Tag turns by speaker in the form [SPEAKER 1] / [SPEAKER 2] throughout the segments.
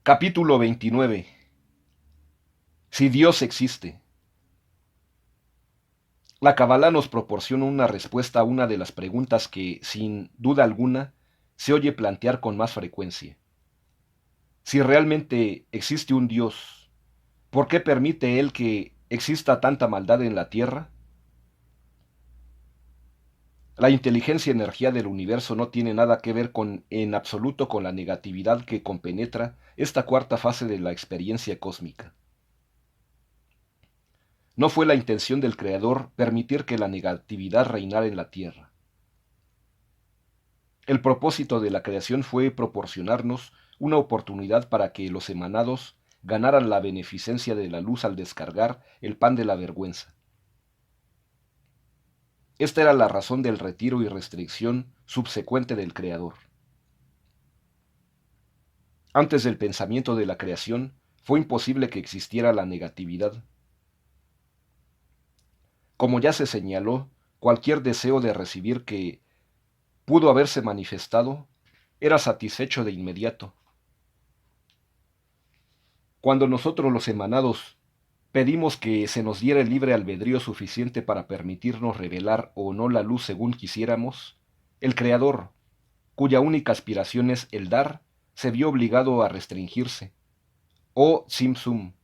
[SPEAKER 1] Capítulo 29. Si Dios existe. La Kabbalah nos proporciona una respuesta a una de las preguntas que, sin duda alguna, se oye plantear con más frecuencia. Si realmente existe un Dios, ¿por qué permite Él que exista tanta maldad en la Tierra? La inteligencia y energía del universo no tiene nada que ver en absoluto con la negatividad que compenetra esta cuarta fase de la experiencia cósmica. No fue la intención del Creador permitir que la negatividad reinara en la tierra. El propósito de la creación fue proporcionarnos una oportunidad para que los emanados ganaran la beneficencia de la luz al descargar el pan de la vergüenza. Esta era la razón del retiro y restricción subsecuente del Creador. Antes del pensamiento de la creación, fue imposible que existiera la negatividad. Como ya se señaló, cualquier deseo de recibir que pudo haberse manifestado era satisfecho de inmediato. Cuando nosotros los emanados pedimos que se nos diera el libre albedrío suficiente para permitirnos revelar o no la luz según quisiéramos, el Creador, cuya única aspiración es el dar, se vio obligado a restringirse, o Tzimtzum,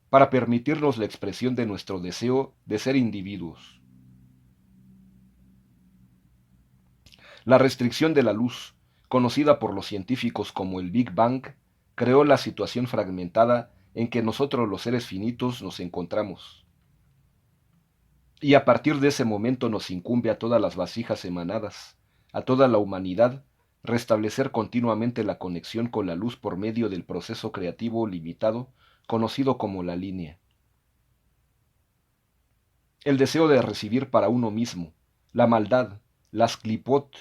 [SPEAKER 1] para permitirnos la expresión de nuestro deseo de ser individuos. La restricción de la luz, conocida por los científicos como el Big Bang, creó la situación fragmentada en que nosotros los seres finitos nos encontramos. Y a partir de ese momento nos incumbe a todas las vasijas emanadas, a toda la humanidad, restablecer continuamente la conexión con la luz por medio del proceso creativo limitado conocido como la línea. El deseo de recibir para uno mismo, la maldad, las klipot,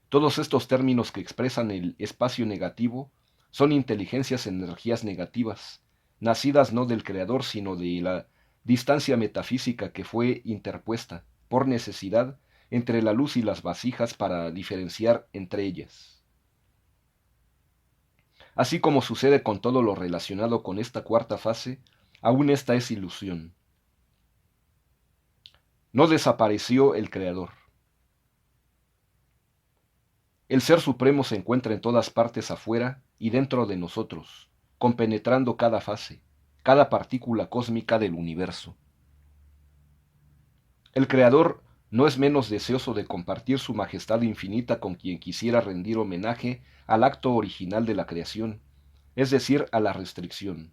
[SPEAKER 1] todos estos términos que expresan el espacio negativo son inteligencias energías negativas, nacidas no del Creador sino de la distancia metafísica que fue interpuesta, por necesidad, entre la luz y las vasijas para diferenciar entre ellas. Así como sucede con todo lo relacionado con esta cuarta fase, aún esta es ilusión. No desapareció el Creador. El Ser Supremo se encuentra en todas partes afuera y dentro de nosotros, compenetrando cada fase, cada partícula cósmica del universo. El Creador no es menos deseoso de compartir su majestad infinita con quien quisiera rendir homenaje al acto original de la creación, es decir, a la restricción.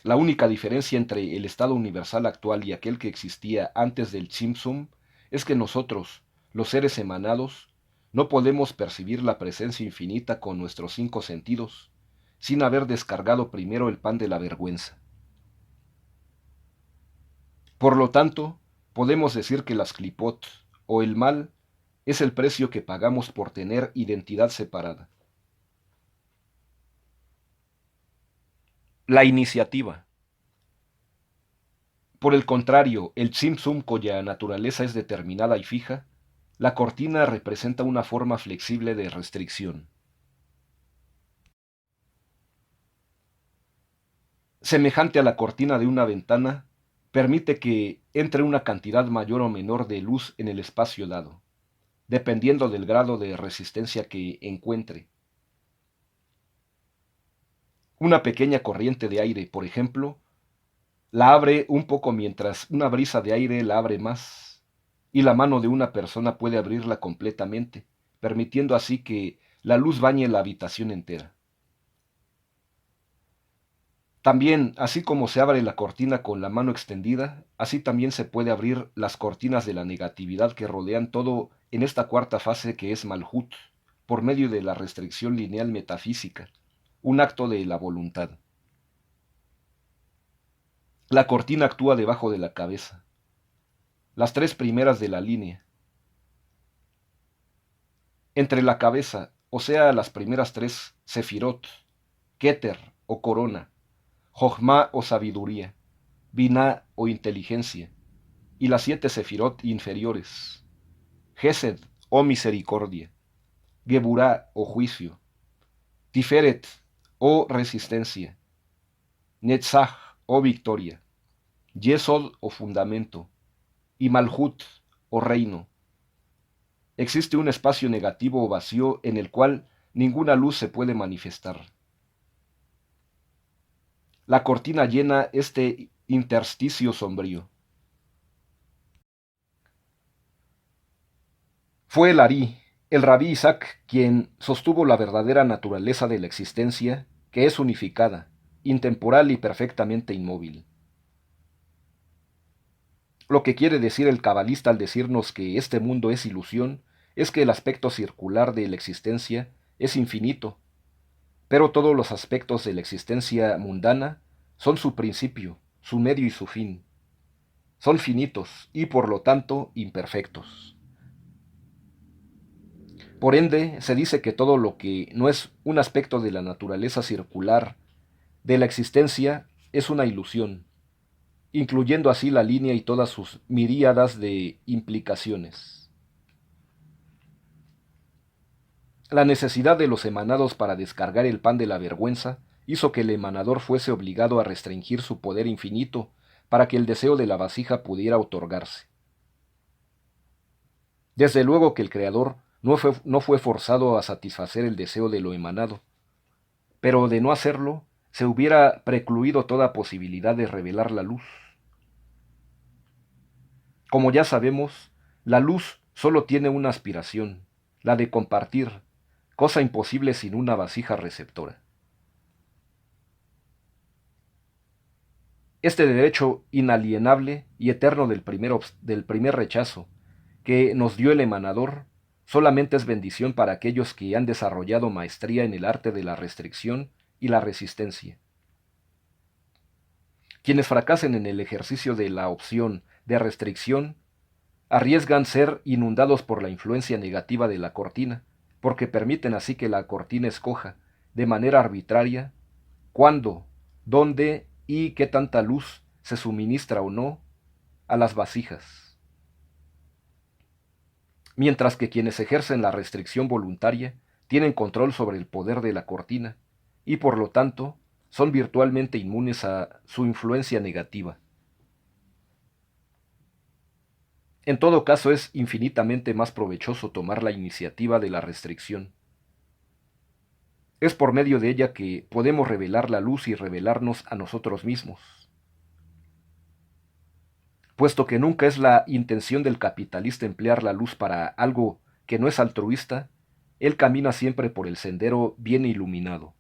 [SPEAKER 1] La única diferencia entre el estado universal actual y aquel que existía antes del Tzimtzum es que nosotros, los seres emanados, no podemos percibir la presencia infinita con nuestros 5 sentidos, sin haber descargado primero el pan de la vergüenza. Por lo tanto, podemos decir que las klipot, o el mal, es el precio que pagamos por tener identidad separada. La iniciativa. Por el contrario, el Tzimtzum, cuya naturaleza es determinada y fija, la cortina representa una forma flexible de restricción. Semejante a la cortina de una ventana, permite que entre una cantidad mayor o menor de luz en el espacio dado, dependiendo del grado de resistencia que encuentre. Una pequeña corriente de aire, por ejemplo, la abre un poco mientras una brisa de aire la abre más, y la mano de una persona puede abrirla completamente, permitiendo así que la luz bañe la habitación entera. También, así como se abre la cortina con la mano extendida, así también se puede abrir las cortinas de la negatividad que rodean todo en esta cuarta fase que es Malhut, por medio de la restricción lineal metafísica, un acto de la voluntad. La cortina actúa debajo de la cabeza. Las 3 primeras de la línea. Entre la cabeza, o sea, las primeras 3, Sefirot, Keter o corona, Jochma o sabiduría, Binah o inteligencia, y las 7 Sefirot inferiores, Gesed o misericordia, Geburah o juicio, Tiferet o resistencia, Netzach o victoria, Yesod o fundamento, y Malhut o reino. Existe un espacio negativo o vacío en el cual ninguna luz se puede manifestar. La cortina llena este intersticio sombrío. Fue el rabí Isaac, quien sostuvo la verdadera naturaleza de la existencia, que es unificada, intemporal y perfectamente inmóvil. Lo que quiere decir el cabalista al decirnos que este mundo es ilusión, es que el aspecto circular de la existencia es infinito, pero todos los aspectos de la existencia mundana son su principio, su medio y su fin. Son finitos y por lo tanto imperfectos. Por ende, se dice que todo lo que no es un aspecto de la naturaleza circular de la existencia es una ilusión, incluyendo así la línea y todas sus miríadas de implicaciones. La necesidad de los emanados para descargar el pan de la vergüenza hizo que el emanador fuese obligado a restringir su poder infinito para que el deseo de la vasija pudiera otorgarse. Desde luego que el Creador no fue forzado a satisfacer el deseo de lo emanado, pero de no hacerlo, se hubiera precluido toda posibilidad de revelar la luz. Como ya sabemos, la luz solo tiene una aspiración, la de compartir, cosa imposible sin una vasija receptora. Este derecho inalienable y eterno del primer rechazo que nos dio el emanador solamente es bendición para aquellos que han desarrollado maestría en el arte de la restricción y la resistencia. Quienes fracasen en el ejercicio de la opción de restricción arriesgan ser inundados por la influencia negativa de la cortina, porque permiten así que la cortina escoja, de manera arbitraria, cuándo, dónde y qué tanta luz se suministra o no a las vasijas. Mientras que quienes ejercen la restricción voluntaria tienen control sobre el poder de la cortina y por lo tanto son virtualmente inmunes a su influencia negativa. En todo caso es infinitamente más provechoso tomar la iniciativa de la restricción. Es por medio de ella que podemos revelar la luz y revelarnos a nosotros mismos. Puesto que nunca es la intención del capitalista emplear la luz para algo que no es altruista, él camina siempre por el sendero bien iluminado.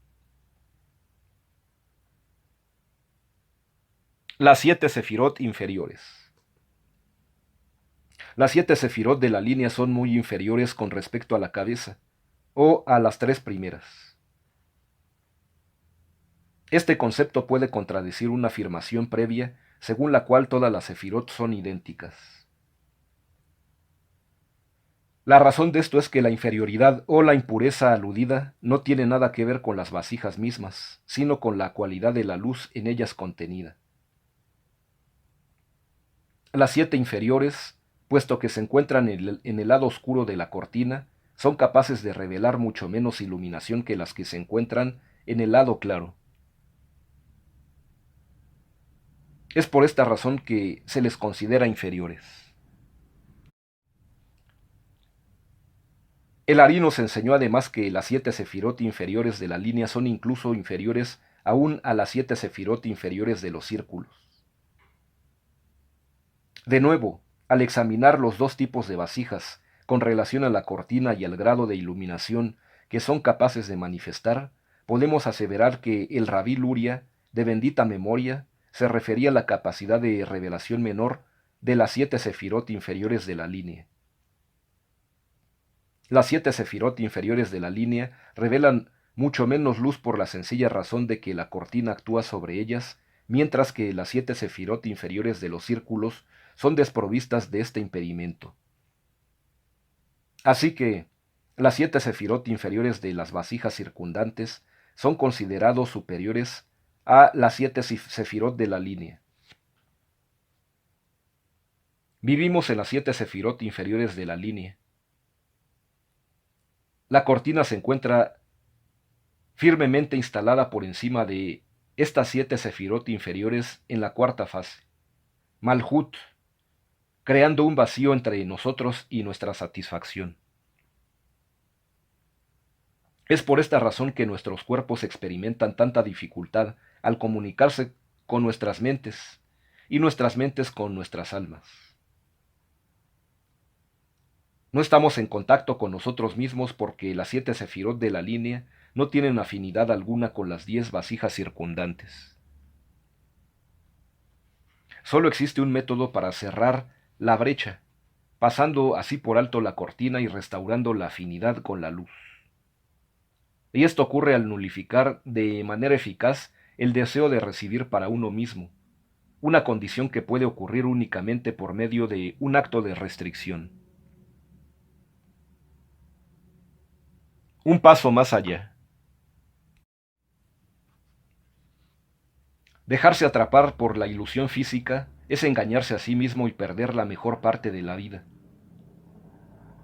[SPEAKER 1] Las 7 sefirot inferiores. Las 7 sefirot de la línea son muy inferiores con respecto a la cabeza, o a las 3 primeras. Este concepto puede contradecir una afirmación previa según la cual todas las sefirot son idénticas. La razón de esto es que la inferioridad o la impureza aludida no tiene nada que ver con las vasijas mismas, sino con la cualidad de la luz en ellas contenida. Las 7 inferiores, puesto que se encuentran en el lado oscuro de la cortina, son capaces de revelar mucho menos iluminación que las que se encuentran en el lado claro. Es por esta razón que se les considera inferiores. El Ari nos enseñó además que las 7 sefirot inferiores de la línea son incluso inferiores aún a las 7 sefirot inferiores de los círculos. De nuevo, al examinar los dos tipos de vasijas con relación a la cortina y al grado de iluminación que son capaces de manifestar, podemos aseverar que el rabí Luria, de bendita memoria, se refería a la capacidad de revelación menor de las 7 sefirot inferiores de la línea. Las 7 sefirot inferiores de la línea revelan mucho menos luz por la sencilla razón de que la cortina actúa sobre ellas, mientras que las 7 sefirot inferiores de los círculos son desprovistas de este impedimento. Así que las 7 sefirot inferiores de las vasijas circundantes son considerados superiores a las 7 sefirot de la línea. Vivimos en las 7 sefirot inferiores de la línea. La cortina se encuentra firmemente instalada por encima de estas 7 sefirot inferiores en la cuarta fase, Malhut, creando un vacío entre nosotros y nuestra satisfacción. Es por esta razón que nuestros cuerpos experimentan tanta dificultad al comunicarse con nuestras mentes y nuestras mentes con nuestras almas. No estamos en contacto con nosotros mismos porque las 7 sefirot de la línea no tienen afinidad alguna con las 10 vasijas circundantes. Solo existe un método para cerrar la brecha, pasando así por alto la cortina y restaurando la afinidad con la luz. Y esto ocurre al nulificar de manera eficaz el deseo de recibir para uno mismo, una condición que puede ocurrir únicamente por medio de un acto de restricción. Un paso más allá. Dejarse atrapar por la ilusión física es engañarse a sí mismo y perder la mejor parte de la vida.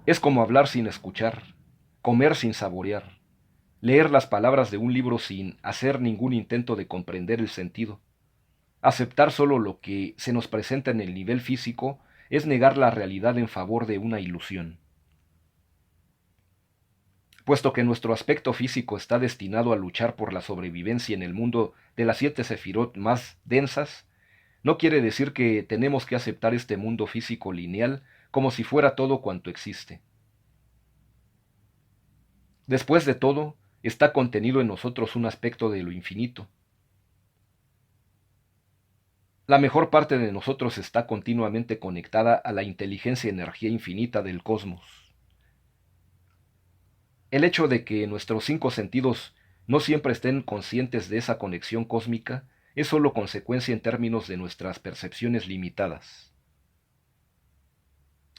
[SPEAKER 1] Es como hablar sin escuchar, comer sin saborear, leer las palabras de un libro sin hacer ningún intento de comprender el sentido. Aceptar solo lo que se nos presenta en el nivel físico es negar la realidad en favor de una ilusión. Puesto que nuestro aspecto físico está destinado a luchar por la sobrevivencia en el mundo de las 7 sefirot más densas, no quiere decir que tenemos que aceptar este mundo físico lineal como si fuera todo cuanto existe. Después de todo, está contenido en nosotros un aspecto de lo infinito. La mejor parte de nosotros está continuamente conectada a la inteligencia y energía infinita del cosmos. El hecho de que nuestros 5 sentidos no siempre estén conscientes de esa conexión cósmica es solo consecuencia en términos de nuestras percepciones limitadas.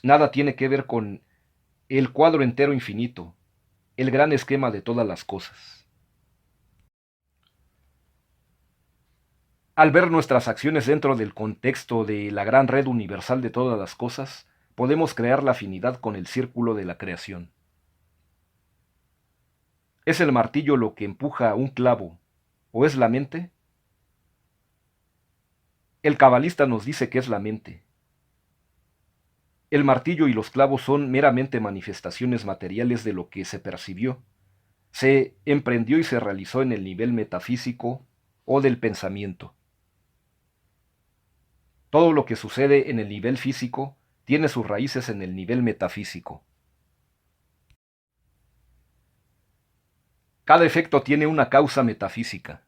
[SPEAKER 1] Nada tiene que ver con el cuadro entero infinito, el gran esquema de todas las cosas. Al ver nuestras acciones dentro del contexto de la gran red universal de todas las cosas, podemos crear la afinidad con el círculo de la creación. ¿Es el martillo lo que empuja un clavo, o es la mente? El cabalista nos dice que es la mente. El martillo y los clavos son meramente manifestaciones materiales de lo que se percibió, se emprendió y se realizó en el nivel metafísico o del pensamiento. Todo lo que sucede en el nivel físico tiene sus raíces en el nivel metafísico. Cada efecto tiene una causa metafísica.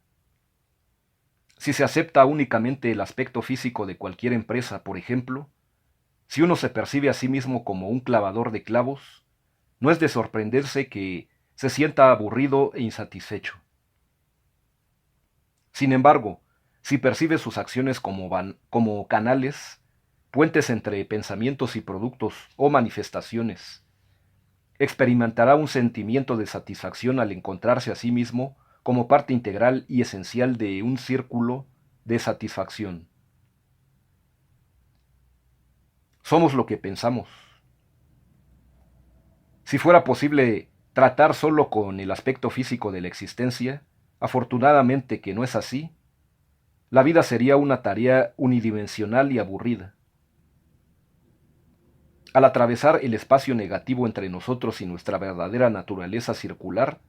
[SPEAKER 1] Si se acepta únicamente el aspecto físico de cualquier empresa, por ejemplo, si uno se percibe a sí mismo como un clavador de clavos, no es de sorprenderse que se sienta aburrido e insatisfecho. Sin embargo, si percibe sus acciones como canales, puentes entre pensamientos y productos o manifestaciones, experimentará un sentimiento de satisfacción al encontrarse a sí mismo como parte integral y esencial de un círculo de satisfacción. Somos lo que pensamos. Si fuera posible tratar solo con el aspecto físico de la existencia, afortunadamente que no es así, la vida sería una tarea unidimensional y aburrida. Al atravesar el espacio negativo entre nosotros y nuestra verdadera naturaleza circular,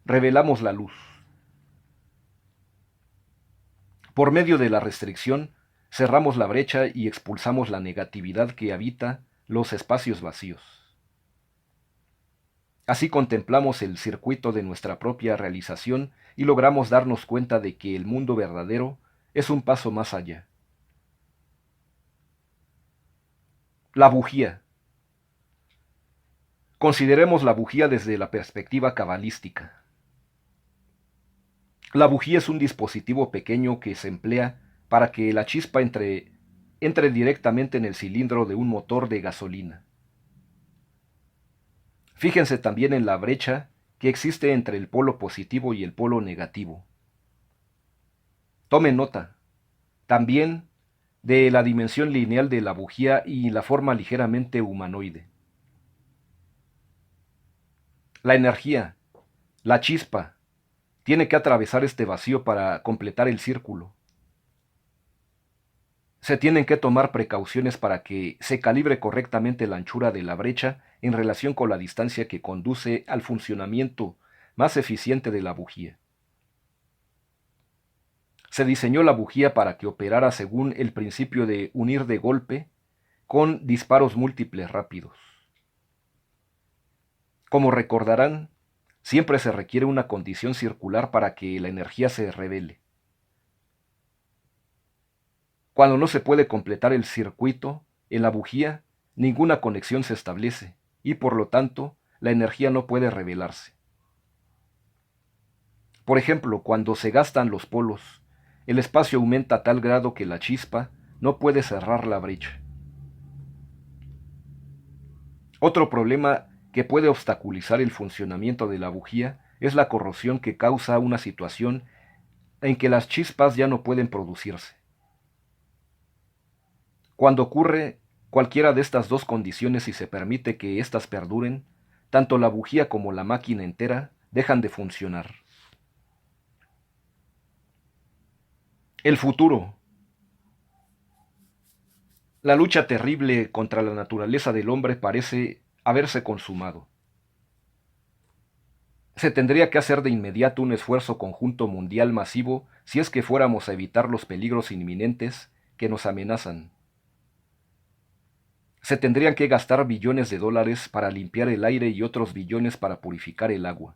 [SPEAKER 1] revelamos la luz. Por medio de la restricción, cerramos la brecha y expulsamos la negatividad que habita los espacios vacíos. Así contemplamos el circuito de nuestra propia realización y logramos darnos cuenta de que el mundo verdadero es un paso más allá. La bujía. Consideremos la bujía desde la perspectiva cabalística. La bujía es un dispositivo pequeño que se emplea para que la chispa entre directamente en el cilindro de un motor de gasolina. Fíjense también en la brecha que existe entre el polo positivo y el polo negativo. Tomen nota, también, de la dimensión lineal de la bujía y la forma ligeramente humanoide. La energía, la chispa, tiene que atravesar este vacío para completar el círculo. Se tienen que tomar precauciones para que se calibre correctamente la anchura de la brecha en relación con la distancia que conduce al funcionamiento más eficiente de la bujía. Se diseñó la bujía para que operara según el principio de unir de golpe con disparos múltiples rápidos. Como recordarán, siempre se requiere una condición circular para que la energía se revele. Cuando no se puede completar el circuito, en la bujía, ninguna conexión se establece y por lo tanto, la energía no puede revelarse. Por ejemplo, cuando se gastan los polos, el espacio aumenta a tal grado que la chispa no puede cerrar la brecha. Otro problema que puede obstaculizar el funcionamiento de la bujía es la corrosión que causa una situación en que las chispas ya no pueden producirse. Cuando ocurre cualquiera de estas dos condiciones y se permite que éstas perduren, tanto la bujía como la máquina entera dejan de funcionar. El futuro. La lucha terrible contra la naturaleza del hombre parece haberse consumado. Se tendría que hacer de inmediato un esfuerzo conjunto mundial masivo si es que fuéramos a evitar los peligros inminentes que nos amenazan. Se tendrían que gastar billones de dólares para limpiar el aire y otros billones para purificar el agua.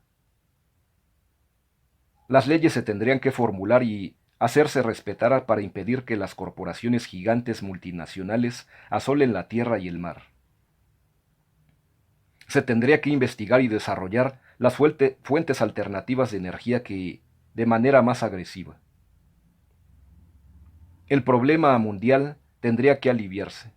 [SPEAKER 1] Las leyes se tendrían que formular y hacerse respetar para impedir que las corporaciones gigantes multinacionales asolen la tierra y el mar. Se tendría que investigar y desarrollar las fuentes alternativas de energía de manera más agresiva. El problema mundial tendría que aliviarse.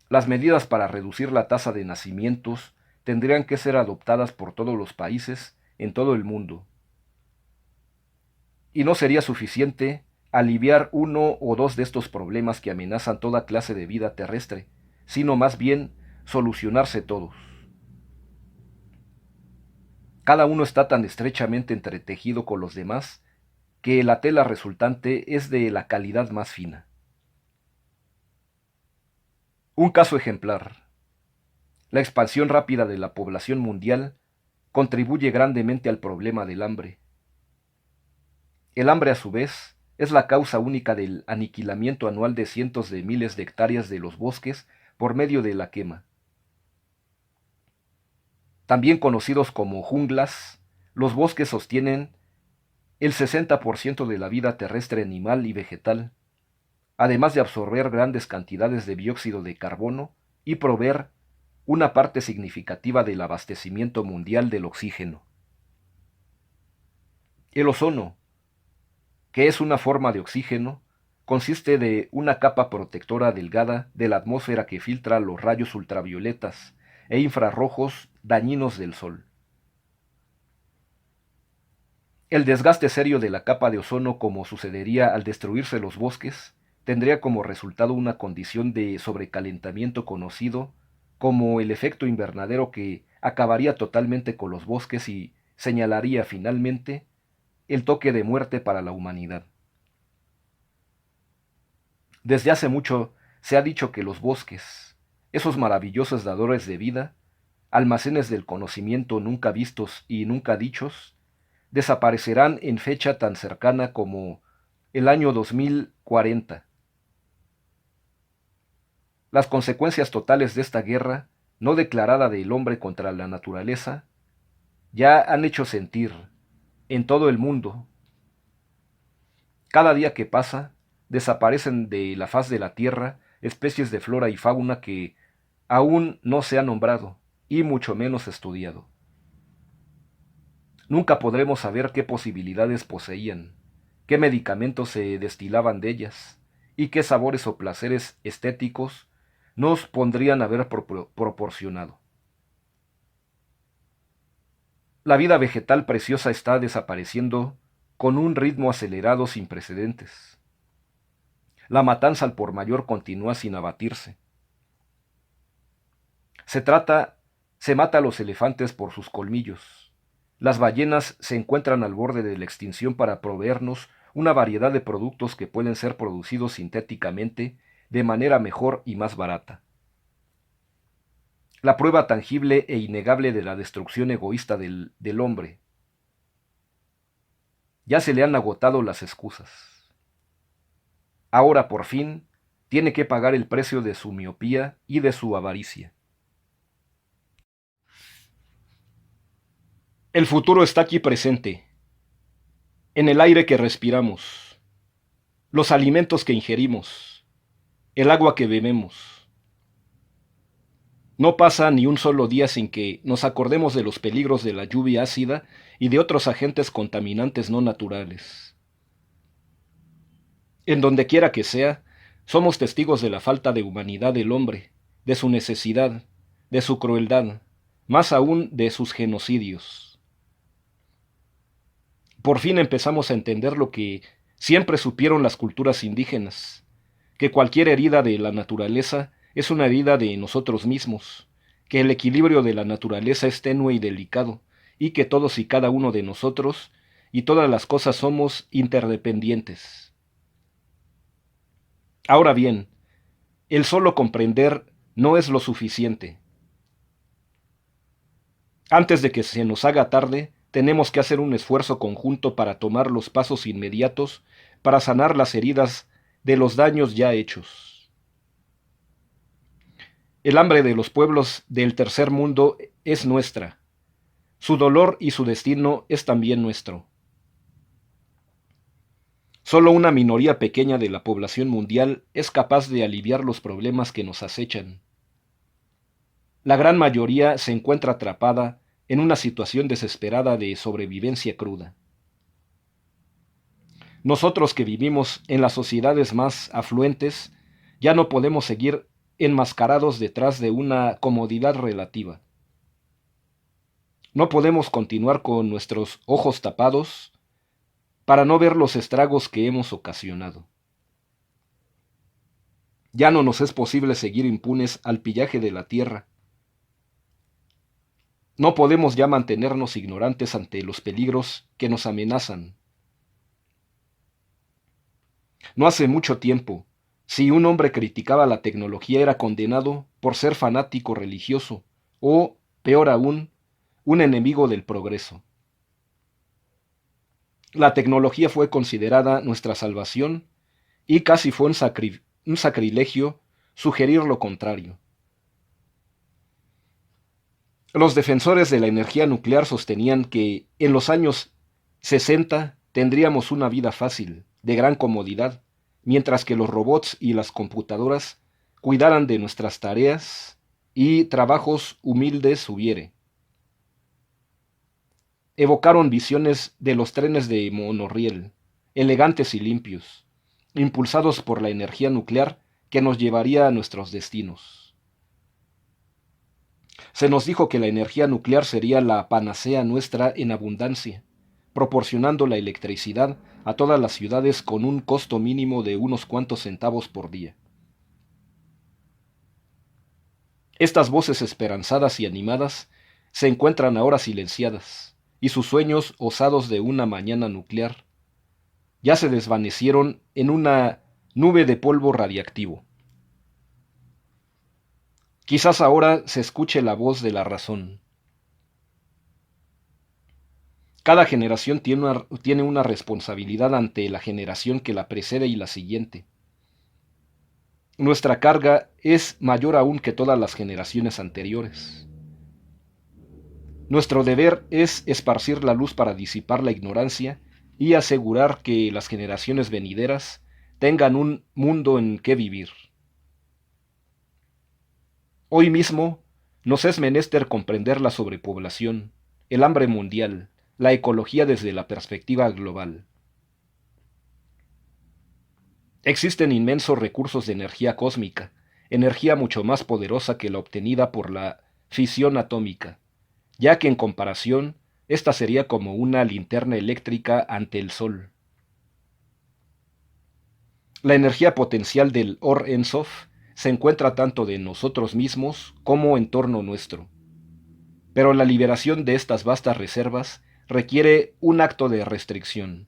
[SPEAKER 1] Las medidas para reducir la tasa de nacimientos tendrían que ser adoptadas por todos los países en todo el mundo. Y no sería suficiente aliviar uno o dos de estos problemas que amenazan toda clase de vida terrestre, sino más bien solucionarse todos. Cada uno está tan estrechamente entretejido con los demás que la tela resultante es de la calidad más fina. Un caso ejemplar. La expansión rápida de la población mundial contribuye grandemente al problema del hambre. El hambre, a su vez, es la causa única del aniquilamiento anual de cientos de miles de hectáreas de los bosques por medio de la quema. También conocidos como junglas, los bosques sostienen el 60% de la vida terrestre animal y vegetal, además de absorber grandes cantidades de dióxido de carbono y proveer una parte significativa del abastecimiento mundial del oxígeno. El ozono, que es una forma de oxígeno, consiste de una capa protectora delgada de la atmósfera que filtra los rayos ultravioletas e infrarrojos dañinos del Sol. El desgaste serio de la capa de ozono, como sucedería al destruirse los bosques, tendría como resultado una condición de sobrecalentamiento conocido como el efecto invernadero que acabaría totalmente con los bosques y señalaría finalmente el toque de muerte para la humanidad. Desde hace mucho se ha dicho que los bosques, esos maravillosos dadores de vida, almacenes del conocimiento nunca vistos y nunca dichos, desaparecerán en fecha tan cercana como el año 2040. Las consecuencias totales de esta guerra, no declarada del hombre contra la naturaleza, ya han hecho sentir en todo el mundo. Cada día que pasa, desaparecen de la faz de la tierra especies de flora y fauna que aún no se han nombrado y mucho menos estudiado. Nunca podremos saber qué posibilidades poseían, qué medicamentos se destilaban de ellas y qué sabores o placeres estéticos nos podrían haber proporcionado. La vida vegetal preciosa está desapareciendo con un ritmo acelerado sin precedentes. La matanza al por mayor continúa sin abatirse. Se mata a los elefantes por sus colmillos, Las ballenas se encuentran al borde de la extinción para proveernos una variedad de productos que pueden ser producidos sintéticamente de manera mejor y más barata. La prueba tangible e innegable de la destrucción egoísta del hombre. Ya se le han agotado las excusas. Ahora, por fin, tiene que pagar el precio de su miopía y de su avaricia. El futuro está aquí presente, en el aire que respiramos, los alimentos que ingerimos, el agua que bebemos. No pasa ni un solo día sin que nos acordemos de los peligros de la lluvia ácida y de otros agentes contaminantes no naturales. En donde quiera que sea, somos testigos de la falta de humanidad del hombre, de su necesidad, de su crueldad, más aún de sus genocidios. Por fin empezamos a entender lo que siempre supieron las culturas indígenas, que cualquier herida de la naturaleza es una herida de nosotros mismos, que el equilibrio de la naturaleza es tenue y delicado, y que todos y cada uno de nosotros y todas las cosas somos interdependientes. Ahora bien, el solo comprender no es lo suficiente. Antes de que se nos haga tarde, tenemos que hacer un esfuerzo conjunto para tomar los pasos inmediatos para sanar las heridas de los daños ya hechos. El hambre de los pueblos del tercer mundo es nuestra. Su dolor y su destino es también nuestro. Solo una minoría pequeña de la población mundial es capaz de aliviar los problemas que nos acechan. La gran mayoría se encuentra atrapada en una situación desesperada de sobrevivencia cruda. Nosotros que vivimos en las sociedades más afluentes, ya no podemos seguir enmascarados detrás de una comodidad relativa. No podemos continuar con nuestros ojos tapados para no ver los estragos que hemos ocasionado. Ya no nos es posible seguir impunes al pillaje de la tierra. No podemos ya mantenernos ignorantes ante los peligros que nos amenazan. No hace mucho tiempo, si un hombre criticaba la tecnología era condenado por ser fanático religioso o, peor aún, un enemigo del progreso. La tecnología fue considerada nuestra salvación y casi fue un sacrilegio sugerir lo contrario. Los defensores de la energía nuclear sostenían que en los años 60 tendríamos una vida fácil, de gran comodidad, mientras que los robots y las computadoras cuidaran de nuestras tareas y trabajos humildes hubiere. Evocaron visiones de los trenes de monorriel, elegantes y limpios, impulsados por la energía nuclear que nos llevaría a nuestros destinos. Se nos dijo que la energía nuclear sería la panacea nuestra en abundancia, proporcionando la electricidad a todas las ciudades con un costo mínimo de unos cuantos centavos por día. Estas voces esperanzadas y animadas se encuentran ahora silenciadas, y sus sueños osados de una mañana nuclear ya se desvanecieron en una nube de polvo radiactivo. Quizás ahora se escuche la voz de la razón. Cada generación tiene una responsabilidad ante la generación que la precede y la siguiente. Nuestra carga es mayor aún que todas las generaciones anteriores. Nuestro deber es esparcir la luz para disipar la ignorancia y asegurar que las generaciones venideras tengan un mundo en que vivir. Hoy mismo nos es menester comprender la sobrepoblación, el hambre mundial, la ecología desde la perspectiva global. Existen inmensos recursos de energía cósmica, energía mucho más poderosa que la obtenida por la fisión atómica, ya que en comparación, esta sería como una linterna eléctrica ante el Sol. La energía potencial del Or En Sof se encuentra tanto de nosotros mismos como en torno nuestro. Pero la liberación de estas vastas reservas requiere un acto de restricción.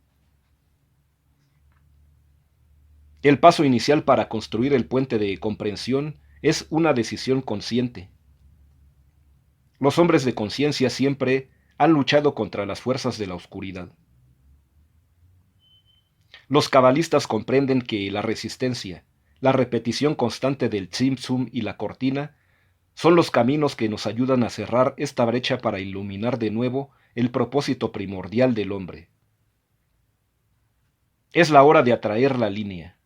[SPEAKER 1] El paso inicial para construir el puente de comprensión es una decisión consciente. Los hombres de conciencia siempre han luchado contra las fuerzas de la oscuridad. Los cabalistas comprenden que la resistencia, la repetición constante del tzimtzum y la cortina son los caminos que nos ayudan a cerrar esta brecha para iluminar de nuevo el propósito primordial del hombre. Es la hora de atraer la línea.